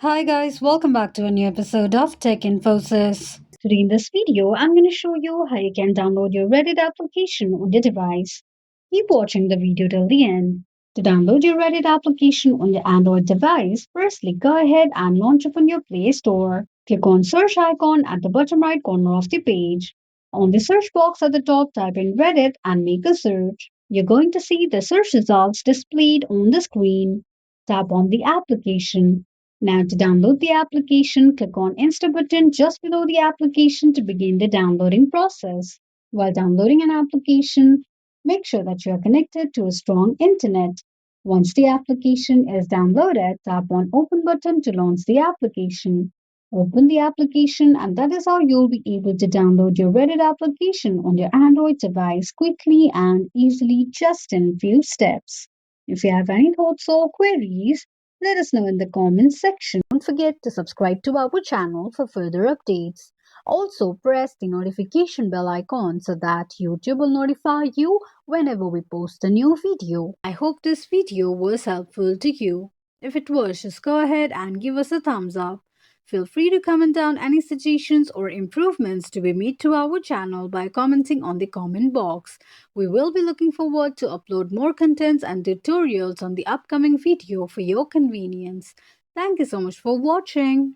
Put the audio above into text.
Hi guys, welcome back to a new episode of Tech Infosys. Today in this video, I'm going to show you how you can download your Reddit application on your device. Keep watching the video till the end. To download your Reddit application on your Android device, firstly go ahead and launch it on your Play Store. Click on search icon at the bottom right corner of the page. On the search box at the top, type in Reddit and make a search. You're going to see the search results displayed on the screen. Tap on the application. Now to download the application, click on Insta button just below the application to begin the downloading process. While downloading an application, make sure that you are connected to a strong internet. Once the application is downloaded, tap on Open button to launch the application. Open the application and that is how you'll be able to download your Reddit application on your Android device quickly and easily just in few steps. If you have any thoughts or queries, let us know in the comments section. Don't forget to subscribe to our channel for further updates. Also, press the notification bell icon so that YouTube will notify you whenever we post a new video. I hope this video was helpful to you. If it was, just go ahead and give us a thumbs up. Feel free to comment down any suggestions or improvements to be made to our channel by commenting on the comment box. We will be looking forward to upload more contents and tutorials on the upcoming video for your convenience. Thank you so much for watching.